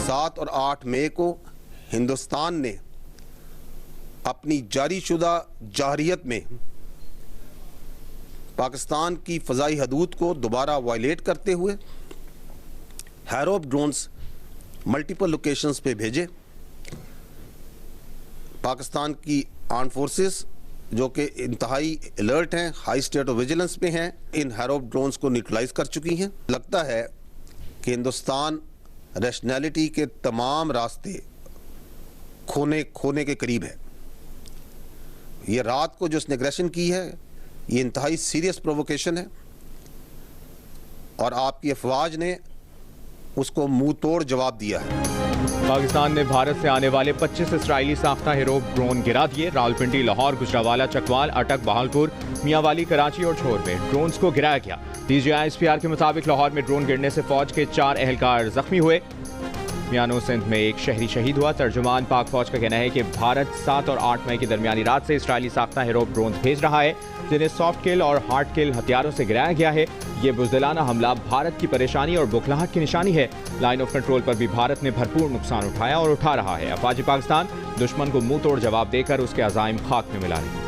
7 और 8 मई को हिंदुस्तान ने अपनी जारीशुदा जारहियत में पाकिस्तान की फ़ज़ाई हदूद को दोबारा वायलेट करते हुए हैरोप ड्रोन्स मल्टीपल लोकेशंस पे भेजे। पाकिस्तान की आर्म फोर्सेस जो कि इंतहाई अलर्ट हैं, हाई स्टेट ऑफ विजिलेंस में हैं, इन हैरोप ड्रोन्स को न्यूट्रलाइज कर चुकी हैं। लगता है कि हिंदुस्तान रैशनैलिटी के तमाम रास्ते खोने के करीब है। ये रात को जो इसने एग्रेशन की है, ये इंतहाई सीरियस प्रोवोकेशन है और आपकी अफवाज ने उसको मुंह तोड़ जवाब दिया है। पाकिस्तान ने भारत से आने वाले 25 इसराइली साख्ता हैरोप ड्रोन गिरा दिए। रावलपिंडी, लाहौर, गुजरावाला, चकवाल, अटक, बहालपुर, मियांवाली, कराची और छोर में ड्रोन्स को गिराया गया। DGI-SPR के मुताबिक लाहौर में ड्रोन गिरने से फौज के 4 एहलकार जख्मी हुए। मियानो सिंध में एक शहरी शहीद हुआ। तर्जुमान पाक फौज का कहना है कि भारत 7 और 8 मई की दरमियानी रात से इसराइली साख्ता हैरोप ड्रोन भेज रहा है, जिन्हें सॉफ्ट किल और हार्ड किल हथियारों से गिराया गया है। ये बुज़दिलाना हमला भारत की परेशानी और बुखलाहट की निशानी है। लाइन ऑफ कंट्रोल पर भी भारत ने भरपूर नुकसान उठाया और उठा रहा है। अफवाज पाकिस्तान दुश्मन को मुंह तोड़ जवाब देकर उसके अज़ाइम खाक में मिला रही है।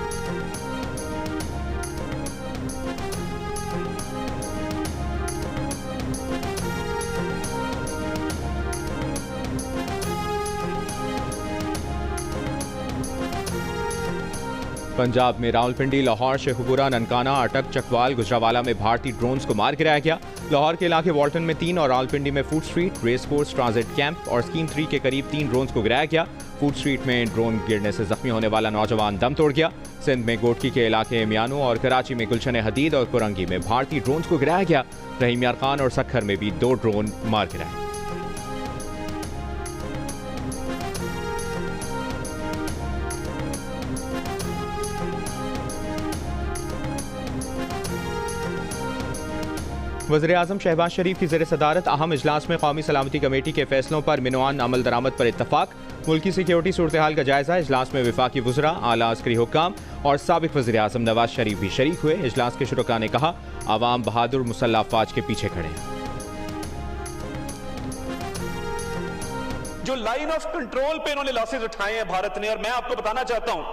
पंजाब में रावलपिंडी, लाहौर, शेखुपुरा, ननकाना, अटक, चकवाल, गुजरावाला में भारतीय ड्रोन्स को मार गिराया गया। लाहौर के इलाके वॉल्टन में 3 और रावलपिंडी में food street, race course, transit camp और स्कीम 3 के करीब 3 ड्रोन्स को गिराया गया। फूड स्ट्रीट में ड्रोन गिरने से जख्मी होने वाला नौजवान दम तोड़ गया। सिंध में गोटकी के इलाके मियानो और कराची में गुलशन हदीद और कुरंगी में भारतीय ड्रोन्स को गिराया गया। रहीम यार खान और सखर में भी 2 ड्रोन मार गिराए। वज़ीर-ए-आज़म शहबाज शरीफ की ज़ेर सदारत अहम इजलास में कौमी सलामती कमेटी के फैसलों पर मिनवान अमल दरामद पर इत्तफाक। मुल्की सिक्योरिटी सूरत हाल का जायजा। इजलास में वफाकी वज़रा, आला अस्करी हुक्काम और साबिक वज़ीर-ए-आज़म नवाज शरीफ भी शरीक हुए। इजलास के शुरका ने कहा, आवाम बहादुर मुसल्लह अफ़वाज के पीछे खड़े हैं। जो लाइन ऑफ कंट्रोल पे इन्होंने लॉसेज उठाए हैं भारत ने, और मैं आपको बताना चाहता हूं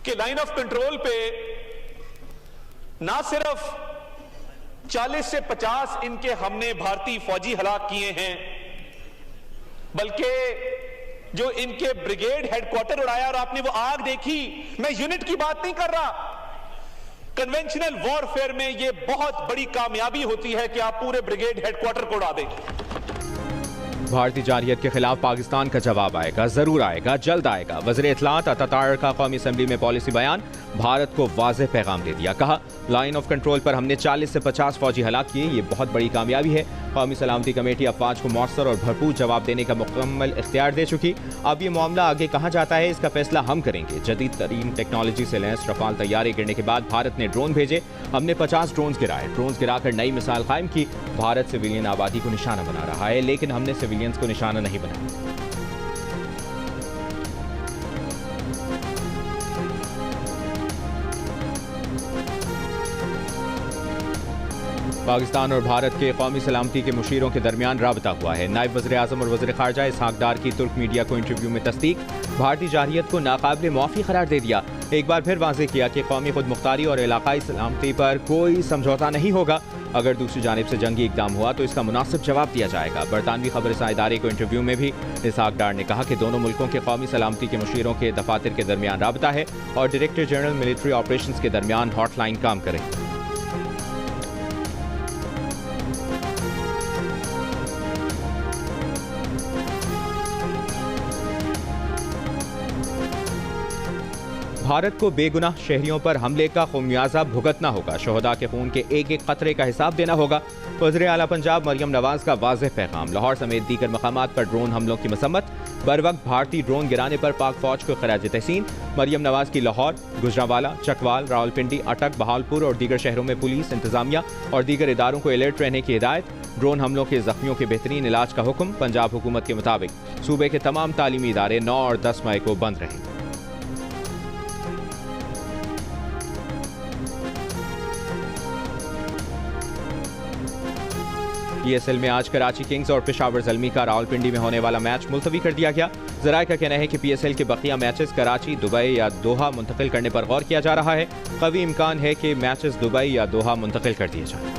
कि लाइन ऑफ कंट्रोल पे ना सिर्फ 40 से 50 इनके हमने भारतीय फौजी हलाक किए हैं, बल्कि जो इनके ब्रिगेड हेडक्वार्टर उड़ाया और आपने वो आग देखी, मैं यूनिट की बात नहीं कर रहा। कन्वेंशनल वॉरफेयर में ये बहुत बड़ी कामयाबी होती है कि आप पूरे ब्रिगेड हेडक्वार्टर को उड़ा दें। भारतीय जारहियत के खिलाफ पाकिस्तान का जवाब आएगा, जरूर आएगा, जल्द आएगा। वज़ीर इत्तलात अतातार का कौमी असम्बली में पॉलिसी बयान, भारत को वाज़ेह पैगाम दे दिया। कहा, लाइन ऑफ कंट्रोल पर हमने 40 से 50 फौजी हलाक किए, ये बहुत बड़ी कामयाबी है। कौमी सलामती कमेटी अफवाज को मौसर और भरपूर जवाब देने का मुकम्मल इख्तियार दे चुकी। अब ये मामला आगे कहाँ जाता है, इसका फैसला हम करेंगे। जदीद तरीन टेक्नोलॉजी से लैस रफाल तैयारे गिरने के बाद भारत ने ड्रोन भेजे। हमने 50 ड्रोन गिराए। ड्रोन गिराकर नई मिसाल कायम की। भारत सिविलियन आबादी को निशाना बना रहा है, लेकिन हमने सिविलियंस को निशाना नहीं बनाया। पाकिस्तान और भारत के कौमी सलामती के मुशीरों के दरमियान राबता हुआ है। नायब वज़ीर-ए-आज़म और वज़ीर ख़ारजा इसहाक़ डार की तुर्क मीडिया को इंटरव्यू में तस्दीक। भारतीय जारहियत को नाकाबिल मुआफ़ी करार दे दिया। एक बार फिर वाज़ेह किया कि कौमी खुद मुख्तारी और इलाक़ाई सलामती पर कोई समझौता नहीं होगा। अगर दूसरी जानिब से जंगी इक़दाम हुआ तो इसका मुनासिब जवाब दिया जाएगा। बरतानवी खबरसां इदारे को इंटरव्यू में भी इसहाक़ डार ने कहा कि दोनों मुल्कों के कौमी सलामती के मुशीरों के दफातर के दरमियान राबता है और डायरेक्टर जनरल मिलिट्री ऑपरेशंस के दरमियान हॉटलाइन काम करेगी। भारत को बेगुनाह शहरियों पर हमले का खुमियाजा भुगतना होगा। शोहदा के खून के एक एक कतरे का हिसाब देना होगा। वज़ीर आला पंजाब मरियम नवाज का वाज़ेह पैगाम। लाहौर समेत दीगर मकामात पर ड्रोन हमलों की मसम्मत। बर वक्त भारतीय ड्रोन गिराने पर पाक फौज को खराज तहसीन। मरियम नवाज की लाहौर, गुजरावाला, चकवाल, रावलपिंडी, अटक, बहालपुर और दीगर शहरों में पुलिस, इंतजामिया और दीगर इदारों को अलर्ट रहने की हिदायत। ड्रोन हमलों के जख्मियों के बेहतरीन इलाज का हुक्म। पंजाब हुकूमत के मुताबिक सूबे के तमाम तालीमी इदारे 9 और 10 मई को बंद रहेंगे। PSL में आज कराची किंग्स और पेशावर ज़ल्मी का रावलपिंडी में होने वाला मैच मुलतवी कर दिया गया। ज़राए का कहना है कि PSL के बकिया मैचेस कराची, दुबई या दोहा मुंतकिल करने पर गौर किया जा रहा है। कवी इम्कान है कि मैचेस दुबई या दोहा मुंतकिल कर दिए जाएं।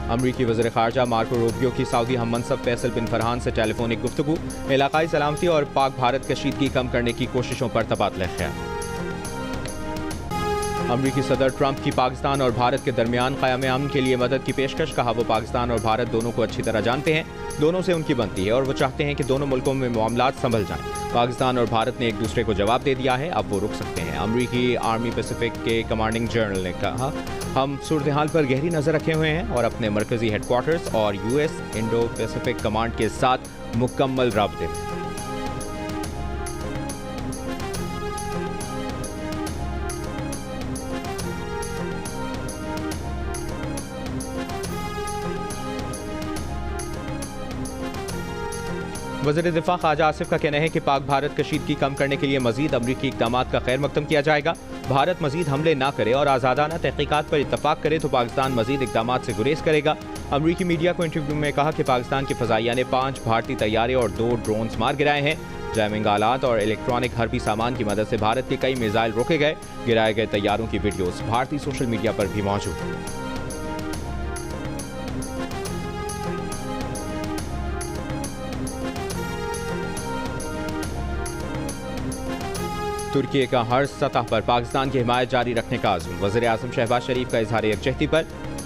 अमरीकी वज़ीर ख़ारजा मार्को रूबियो की सऊदी हम मनसब फैसल बिन फरहान से टेलीफोनिक गुफ्तगू, इलाकाई सलामती और पाक भारत कशीदगी कम करने की कोशिशों पर तबादला ख्याल। अमरीकी सदर ट्रंप की पाकिस्तान और भारत के दरमियान क़याम अमन के लिए मदद की पेशकश। कहा वो पाकिस्तान और भारत दोनों को अच्छी तरह जानते हैं, दोनों से उनकी बनती है और वो चाहते हैं कि दोनों मुल्कों में मामलात संभल जाएं। पाकिस्तान और भारत ने एक दूसरे को जवाब दे दिया है, अब वो रुक सकते हैं। अमरीकी आर्मी पैसिफिक के कमांडिंग जनरल ने कहा, हम सूरत हाल पर गहरी नज़र रखे हुए हैं और अपने मरकजी हेडक्वार्टर्स और US इंडो पैसिफिक कमांड के साथ मुकम्मल राब्ते में। वज़ीर दिफा ख्वाजा आसिफ का कहना है कि पाक भारत कशीदगी कम करने के लिए मजीद अमरीकी इक़दामात का खैर मकदम किया जाएगा। भारत मजीद हमले ना करे और आज़ादाना तहकीकात पर इत्तफाक करे तो पाकिस्तान मजीद इक़दामात से गुरेज करेगा। अमरीकी मीडिया को इंटरव्यू में कहा कि पाकिस्तान की फ़ज़ाइया ने 5 भारतीय तैयारे और 2 ड्रोन्स मार गिराए हैं। जैमिंग आलात और इलेक्ट्रॉनिक हर्बी सामान की मदद से भारत के कई मिसाइल रोके गए। गिराए गए तैयारों की वीडियोज़ भारतीय सोशल मीडिया पर भी मौजूद है। तुर्की का हर सतह पर पाकिस्तान की हिमायत जारी रखने का आज़म। वज़ीर आज़म शहबाज शरीफ का इजहार यकजहती पर।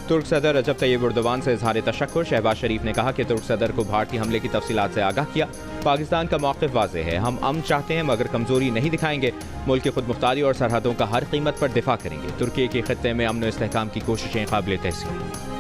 तुर्क सदर रजब तैयब एर्दोगान से इजहार तशक्कुर। शहबाज शरीफ ने कहा कि तुर्क सदर को भारतीय हमले की तफसीलात से आगाह किया। पाकिस्तान का मौक़िफ़ वाज़ेह है, हम अमन चाहते हैं मगर कमज़ोरी नहीं दिखाएंगे। मुल्क की खुद मुख्तारी और सरहदों का हर कीमत पर दिफा करेंगे। तुर्की के खित्ते में अमन व इस्तेहकाम की कोशिशें काबिल तहसीन।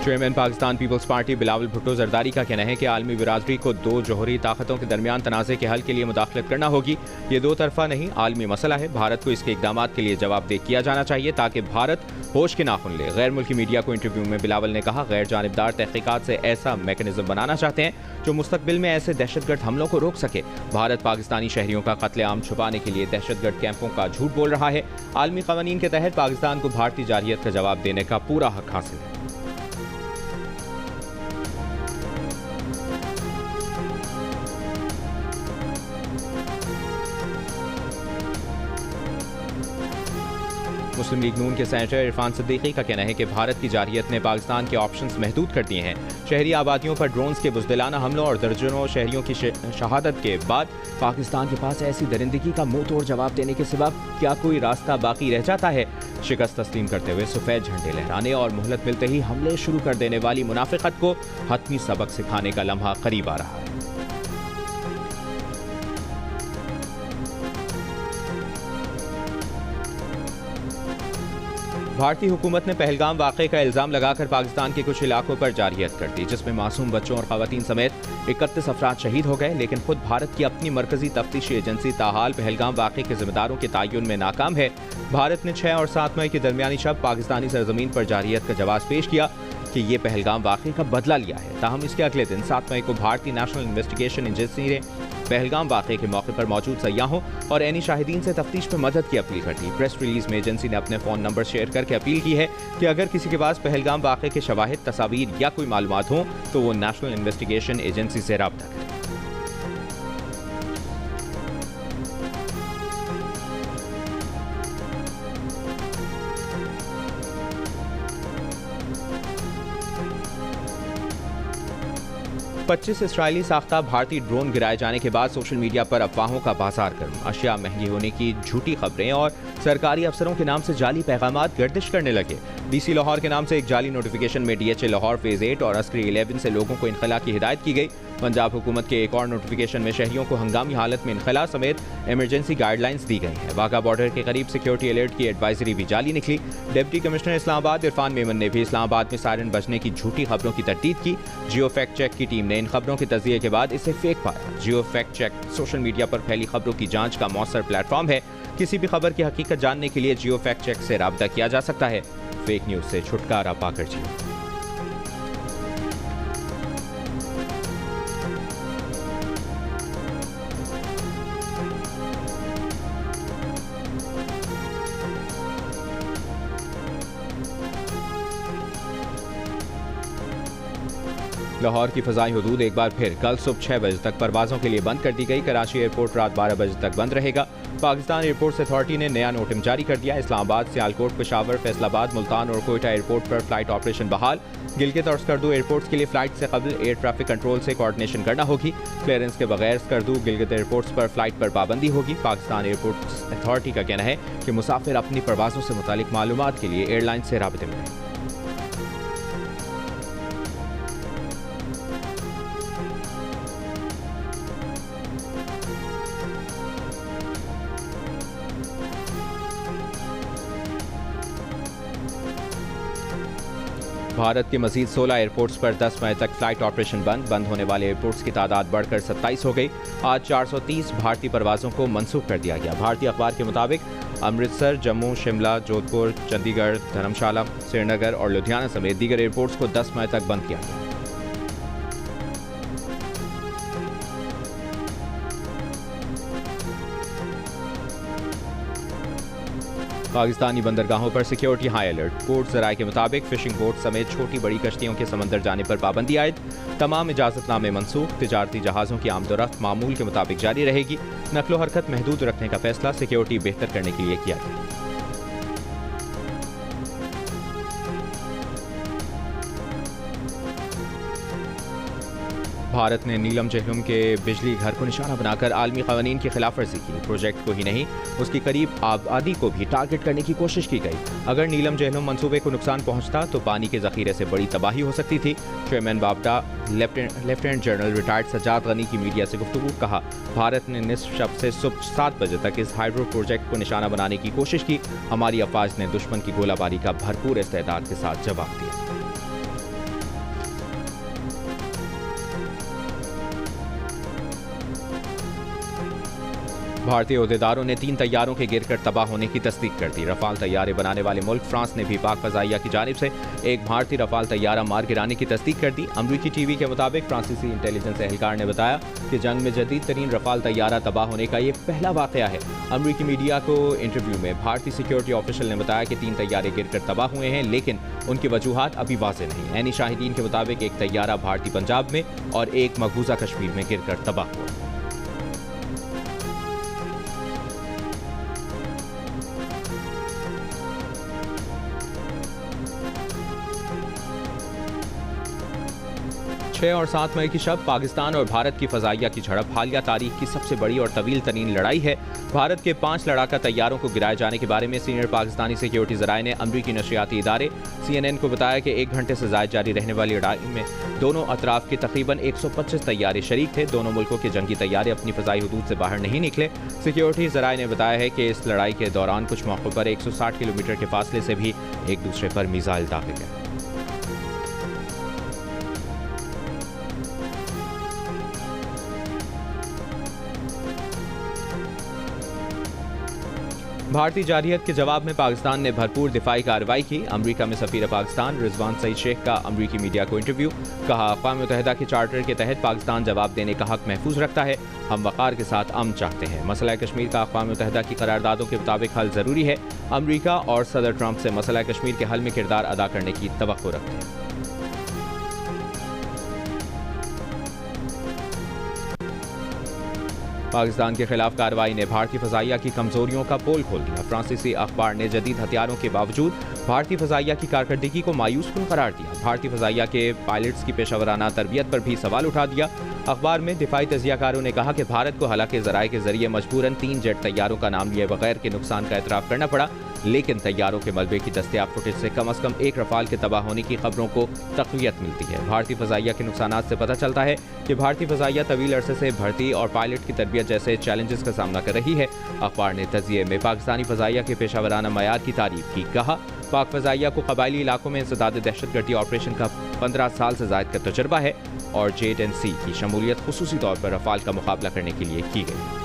Chairman Pakistan people's party Bilawal Bhutto Zardari का कहना है कि आलमी बिरादरी को 2 जोहरी ताकतों के दरमियान तनाज़े के हल के लिए मुदाखलत करना होगी। ये 2 तरफा नहीं, आलमी मसला है। भारत को इसके इक़दामात के लिए जवाबदेह किया जाना चाहिए ताकि भारत होश के नाखुन ले। गैर मुल्की मीडिया को इंटरव्यू में बिलावल ने कहा, गैर जानिबदार तहकीकात से ऐसा मैकेनिज्म बनाना चाहते हैं जो मुस्तकबिल में ऐसे दहशतगर्द हमलों को रोक सके। भारत पाकिस्तानी शहरियों का कत्लेआम छुपाने के लिए दहशतगर्द कैंपों का झूठ बोल रहा है। आलमी क़वानीन के तहत पाकिस्तान को भारतीय जारियत का जवाब देने का पूरा हक हासिल है। मुस्लिम लीग नून के सेनेटर इरफान सिद्दीकी का कहना है कि भारत की जारियत ने पाकिस्तान के ऑप्शंस महदूद कर दिए हैं। शहरी आबादियों पर ड्रोन्स के बुज़दिलाना हमलों और दर्जनों शहरियों की शहादत के बाद पाकिस्तान के पास ऐसी दरिंदगी का मुंह तोड़ जवाब देने के सिवा क्या कोई रास्ता बाकी रह जाता है। शिकस्त तस्लीम करते हुए सफ़ेद झंडे लहराने और मोहलत मिलते ही हमले शुरू कर देने वाली मुनाफिकत को हतमी सबक सिखाने का लम्हा करीब आ रहा है। भारतीय हुकूमत ने पहलगाम वाक़े का इल्ज़ाम लगाकर पाकिस्तान के कुछ इलाकों पर जारियत कर दी, जिसमें मासूम बच्चों और ख़वातीन समेत 31 अफराद शहीद हो गए। लेकिन खुद भारत की अपनी मरकजी तफ्तीशी एजेंसी ताहाल पहलगाम वाक़े के जिम्मेदारों के तयन में नाकाम है। भारत ने 6 और 7 मई की दरमियानी शब पाकिस्तानी सरजमीन पर जारियत का जवाब पेश किया कि ये पहलगाम वाक़े का बदला लिया है। ताहम इसके अगले दिन 7 मई को भारतीय नेशनल इन्वेस्टिगेशन एजेंसी ने पहलगाम वाक़े के मौके पर मौजूद सयाहों और ऐनी शाहिदीन से तफ्तीश में मदद की अपील कर दी। प्रेस रिलीज में एजेंसी ने अपने फ़ोन नंबर शेयर करके अपील की है कि अगर किसी के पास पहलगाम वाक़े के शवाहिद, तस्वीर या कोई मालूमात हो तो वो नेशनल इन्वेस्टिगेशन एजेंसी से राब्ता करें। पच्चीस इसराइली साख्ता भारतीय ड्रोन गिराए जाने के बाद सोशल मीडिया पर अफवाहों का बाजार गर्म। अशिया महंगी होने की झूठी खबरें और सरकारी अफसरों के नाम से जाली पैगामात गर्दिश करने लगे। DC लाहौर के नाम से एक जाली नोटिफिकेशन में DHA लाहौर फेज 8 और अस्करी 11 से लोगों को इनखला की हिदायत की गई। पंजाब हुकूमत के एक और नोटिफिकेशन में शहरियों को हंगामी हालत में इनखला समेत इमरजेंसी गाइडलाइंस दी गई हैं। वाघा बॉर्डर के करीब सिक्योरिटी अलर्ट की एडवाइजरी भी जाली निकली। डिप्टी कमिश्नर इस्लामाबाद इरफान मेमन ने भी इस्लामाबाद में सायरन बजने की झूठी खबरों की तरदीद की। जियो फैक्ट चेक की टीम ने इन खबरों के तजिए के बाद इसे फेक पाया। जियो फैक्ट चेक सोशल मीडिया पर फैली खबरों की जांच का मौसर प्लेटफॉर्म है। किसी भी खबर की हकीकत जानने के लिए जियो फैक्ट चेक से राब्ता किया जा सकता है। फेक न्यूज से छुटकारा पाकर जियो। लाहौर की फ़ज़ाई हदूद एक बार फिर कल सुबह 6 बजे तक परवाज़ों के लिए बंद कर दी गई। कराची एयरपोर्ट रात 12 बजे तक बंद रहेगा। पाकिस्तान एयरपोर्ट्स अथॉरिटी ने नया नोटिस जारी कर दिया। इस्लामाबाद, सियालकोट, पेशावर, फैसलाबाद, मुल्तान और कोयटा एयरपोर्ट पर फ्लाइट ऑपरेशन बहाल। गिलगित और स्कर्दू एयरपोर्ट्स के लिए फ़्लाइट से कबल एयर ट्रैफिक कंट्रोल से कोऑर्डिनेशन करना होगी। क्लियरेंस के बगैर स्कर्दू, गिलगित एयरपोर्ट्स पर फ्लाइट पर पाबंदी होगी। पाकिस्तान एयरपोर्ट्स अथॉरिटी का कहना है कि मुसाफिर अपनी परवाज़ों से मुतालिक मालूमात के लिए एयरलाइन से राब्ते में रहें। भारत के मजीद 16 एयरपोर्ट्स पर 10 मई तक फ्लाइट ऑपरेशन बंद होने वाले एयरपोर्ट्स की तादाद बढ़कर 27 हो गई। आज 430 भारतीय परवाज़ों को मनसूख कर दिया गया। भारतीय अखबार के मुताबिक अमृतसर, जम्मू, शिमला, जोधपुर, चंडीगढ़, धर्मशाला, श्रीनगर और लुधियाना समेत दीगर एयरपोर्ट्स को 10 मई तक बंद किया गया। पाकिस्तानी बंदरगाहों पर सिक्योरिटी हाई अलर्ट। पोर्ट ज़राए के मुताबिक फिशिंग बोट समेत छोटी बड़ी कश्तियों के समंदर जाने पर पाबंदी आयद। तमाम इजाज़तनामे मनसूख। तिजारती जहाज़ों की आमदोरफ्त मामूल के मुताबिक जारी रहेगी। नकलो हरकत महदूद रखने का फैसला सिक्योरिटी बेहतर करने के लिए किया गया। भारत ने नीलम जहलुम के बिजली घर को निशाना बनाकर आलमी क़वानीन की खिलाफ वर्जी की। प्रोजेक्ट को ही नहीं, उसकी करीब आबादी को भी टारगेट करने की कोशिश की गई। अगर नीलम जहलुम मंसूबे को नुकसान पहुंचता तो पानी के ज़ख़ीरे से बड़ी तबाही हो सकती थी। चेयरमैन बाबडा, lieutenant general retired Sajjad Ghani की मीडिया से गुफ्तगू। कहा, भारत ने निस्फ शब से सुबह 7 बजे तक इस हाइड्रो प्रोजेक्ट को निशाना बनाने की कोशिश की। हमारी अफवाज ने दुश्मन की गोलाबारी का भरपूर इस्तेदाद के साथ जवाब दिया। भारतीय ओहदेदारों ने 3 तैयारों के गिरकर तबाह होने की तस्दीक कर दी। रफाल तैयारे बनाने वाले मुल्क फ्रांस ने भी पाक फ़ज़ाइया की जानिब से एक भारतीय रफाल तैयारा मार गिराने की तस्दीक कर दी। अमरीकी टीवी के मुताबिक फ्रांसीसी इंटेलिजेंस एहलकार ने बताया कि जंग में जदीद तरीन रफाल तैयारा तबाह होने का ये पहला वाक़या है। अमरीकी मीडिया को इंटरव्यू में भारतीय सिक्योरिटी ऑफिशियल ने बताया कि 3 तैयारे गिरकर तबाह हुए हैं, लेकिन उनकी वजूहात अभी वाज़ेह नहीं। ऐनी शाहिदीन के मुताबिक एक तैयारा भारतीय पंजाब में और एक मकबूजा कश्मीर में गिरकर तबाह हुआ। छह और 7 मई की शब पाकिस्तान और भारत की फ़ज़ाइया की झड़प हालिया तारीख की सबसे बड़ी और तवील तरीन लड़ाई है। भारत के 5 लड़ाका तैयारों को गिराए जाने के बारे में सीनियर पाकिस्तानी सिक्योरिटी ज़राए ने अमरीकी नशरियाती इदारे CNN को बताया कि 1 घंटे से ज़ायद जारी रहने वाली लड़ाई में दोनों अतराफ के तकरीबन 125 तैयारे शरीक थे। दोनों मुल्कों के जंगी तैयारे अपनी फ़ज़ाई हदूद से बाहर नहीं निकले। सिक्योरिटी ज़राए ने बताया है कि इस लड़ाई के दौरान कुछ मौक़ों पर 160 किलोमीटर के फासले से भी एक दूसरे पर मिसाइल दागे गए। भारतीय जारहियत के जवाब में पाकिस्तान ने भरपूर दिफाई कार्रवाई की। अमरीका में सफीर पाकिस्तान रिजवान सईद शेख का अमरीकी मीडिया को इंटरव्यू। कहा, अक़वाम मुत्तहिदा के चार्टर के तहत पाकिस्तान जवाब देने का हक महफूज रखता है। हम वक़ार के साथ अमन चाहते हैं। मसला कश्मीर का अक़वाम मुत्तहिदा की करारदादों के मुताबिक हल ज़रूरी है। अमरीका और सदर ट्रंप से मसला कश्मीर के हल में किरदार अदा करने की तवक्को रखते हैं। पाकिस्तान के खिलाफ कार्रवाई ने भारतीय फ़ज़ाइया की कमजोरियों का पोल खोल दिया। फ्रांसीसी अखबार ने जदीद हथियारों के बावजूद भारतीय फ़ज़ाइया की कारकर्दगी को मायूसकुन करार दिया। भारतीय फ़ज़ाइया के पायलट्स की पेशावराना तरबियत पर भी सवाल उठा दिया। अखबार में दिफाई तजियाकारों ने कहा कि भारत को हालांकि ज़राए के जरिए मजबूरन 3 जेट तैयारों का नाम लिए बगैर के नुकसान का एतराफ़ करना पड़ा, लेकिन तैयारों के मलबे की दस्तयाब फुटेज से कम अज़ कम एक रफाल के तबाह होने की खबरों को तक़वियत मिलती है। भारतीय फ़ज़ाइया के नुकसानात से पता चलता है कि भारतीय फ़ज़ाइया तवील अरसे से भर्ती और पायलट की तरबियत जैसे चैलेंजेस का सामना कर रही है। अखबार ने तजिए में पाकिस्तानी फ़ज़ाइया के पेशावराना मयार की तारीफ की। कहा, पाक फ़ज़ाइया को कबायली इलाकों में इंसदाद दहशतगर्दी ऑपरेशन का 15 साल से ज़ायद का तजुर्बा है और JN-C की शमूलियत खुसूसी तौर पर रफाल का मुकाबला करने के लिए की गई।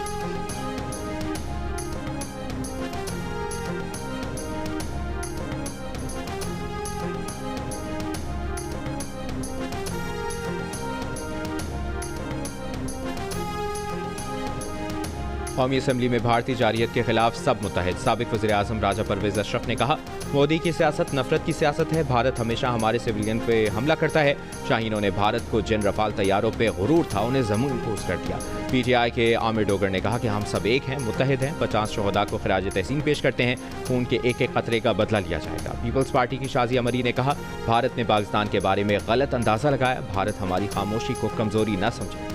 कौमी असम्बली में भारतीय जारियत के खिलाफ सब मुत्तहिद। साबिक वज़ीर आज़म राजा परवेज़ अशरफ ने कहा, मोदी की सियासत नफरत की सियासत है। भारत हमेशा हमारे सिविलियन पे हमला करता है। शाहीनों ने भारत को जिन रफाल तैयारों पे गुरूर था उन्हें ज़मीन पोस कर दिया। PTI के आमिर डोगर ने कहा कि हम सब एक हैं, मुत्तहिद हैं। 50 शहदा को खिराज तहसीन पेश करते हैं। खून के एक एक कतरे का बदला लिया जाएगा। पीपल्स पार्टी की शाजिया मरी ने कहा, भारत ने पाकिस्तान के बारे में गलत अंदाजा लगाया। भारत हमारी खामोशी को कमजोरी न समझे।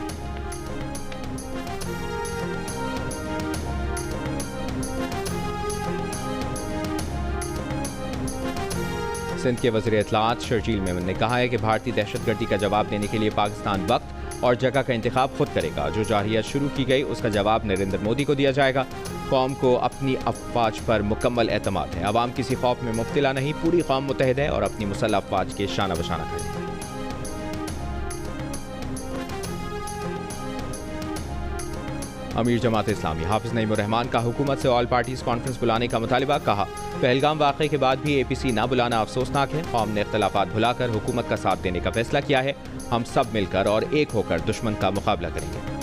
सिंध के वज़ीर इत्तलाआत शर्जील मेमन ने कहा है कि भारतीय दहशतगर्दी का जवाब देने के लिए पाकिस्तान वक्त और जगह का इंतखाब खुद करेगा। जो जारियत शुरू की गई उसका जवाब नरेंद्र मोदी को दिया जाएगा। कौम को अपनी अफवाज पर मुकम्मल एतमाद है। अवाम किसी खौफ में मुब्तला नहीं, पूरी कौम मुत्तहिद है और अपनी मुसल्लह अफवाज के शाना बशाना खड़ी है। अमीर जमात इस्लामी हाफिज नईमुर रहमान का हुकूमत से ऑल पार्टीज कॉन्फ्रेंस बुलाने का मुतालिबा। कहा, पहलगाम वाक़े के बाद भी APC ना बुलाना अफसोसनाक है। कौम ने इख्तलाफात भुलाकर हुकूमत का साथ देने का फैसला किया है। हम सब मिलकर और एक होकर दुश्मन का मुकाबला करेंगे।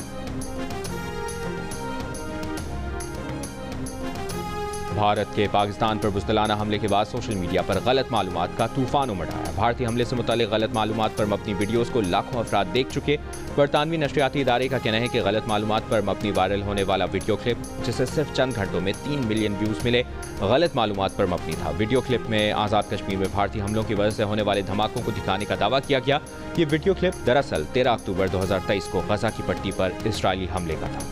भारत के पाकिस्तान पर बुज़दिलाना हमले के बाद सोशल मीडिया पर गलत मालूमात का तूफान उमड़ आया। भारतीय हमले से मुताल्लिक़ गलत मालूमात पर मबनी वीडियोज़ को लाखों अफराद देख चुके। बरतानवी नशरियाती इदारे का कहना है कि गलत मालूमात पर मबनी वायरल होने वाला वीडियो क्लिप, जिसे सिर्फ चंद घंटों में 3 मिलियन व्यूज़ मिले, गलत मालूमात पर मबनी था। वीडियो क्लिप में आज़ाद कश्मीर में भारतीय हमलों की वजह से होने वाले धमाकों को दिखाने का दावा किया गया। ये वीडियो क्लिप दरअसल 13 अक्टूबर 2023 को गजा की पट्टी पर इजरायली हमले का था।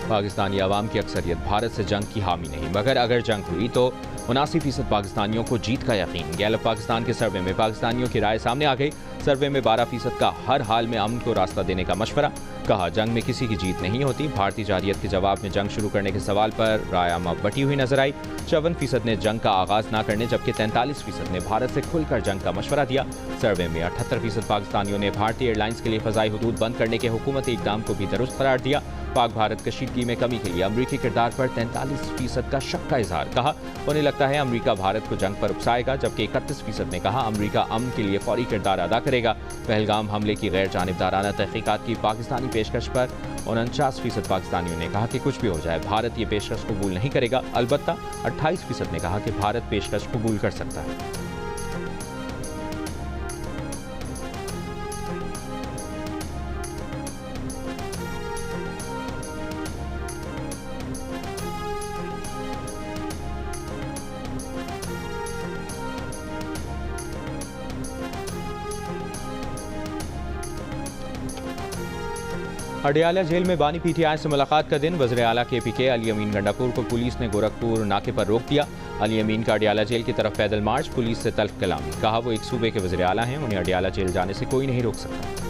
पाकिस्तानी आवाम की अक्सरियत भारत से जंग की हामी नहीं, मगर अगर जंग हुई तो 79% पाकिस्तानियों को जीत का यकीन। गैलप पाकिस्तान के सर्वे में पाकिस्तानियों की राय सामने आ गई। सर्वे में 12% का हर हाल में अमन को रास्ता देने का मशवरा। कहा, जंग में किसी की जीत नहीं होती। भारतीय जारियत के जवाब में जंग शुरू करने के सवाल पर राय आमा बटी हुई नजर आई। 54% ने जंग का आगाज ना करने, जबकि 43% ने भारत से खुलकर जंग का मशवरा दिया। सर्वे में 78% पाकिस्तानियों ने भारतीय एयरलाइंस के लिए फ़ज़ाई हुदूद बंद करने के हुकूमती इक़दाम को भी दुरुस्त करार दिया। पाक भारत कशीदगी में कमी के लिए अमरीकी किरदार पर 43% का शक का इजहार। कहा, उन्हें लगता है अमरीका भारत को जंग पर उकसाएगा, जबकि 31% ने कहा अमरीका अमन के लिए फौरी किरदार अदा करेगा। पहलगाम हमले की गैर जानिबदाराना तहकीकात की पाकिस्तानी पेशकश पर 49% पाकिस्तानियों ने कहा कि कुछ भी हो जाए भारत ये पेशकश कबूल नहीं करेगा। अलबत्ता 28% ने कहा कि भारत पेशकश कबूल कर सकता है। अडियाला जेल में बानी PTI से मुलाकात का दिन। वज़ीर आला KPK अली अमीन गंडापुर को पुलिस ने गोरखपुर नाके पर रोक दिया। अली अमीन का अडियाला जेल की तरफ पैदल मार्च, पुलिस से तल्ख कलामी। कहा, वो एक सूबे के वज़ीर आला हैं, उन्हें अडियाला जेल जाने से कोई नहीं रोक सकता।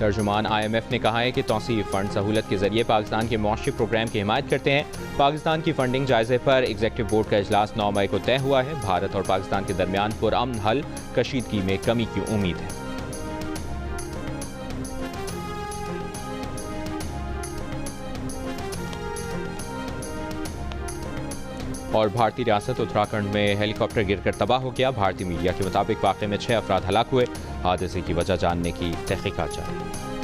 तर्जुमान IMF ने कहा है कि तौसीफ फंड सहूलत के जरिए पाकिस्तान के मुआशी प्रोग्राम की हिमायत करते हैं। पाकिस्तान की फंडिंग जायजे पर एग्जीक्यूटिव बोर्ड का इजलास 9 मई को तय हुआ है। भारत और पाकिस्तान के दरमियान पुरअमन हल, कशीदगी में कमी की उम्मीद है। और भारतीय रियासत उत्तराखंड में हेलीकॉप्टर गिरकर तबाह हो गया। भारतीय मीडिया के मुताबिक वाक़े में 6 अफराद हलाक हुए। हादसे की वजह जानने की तहकीकात जारी।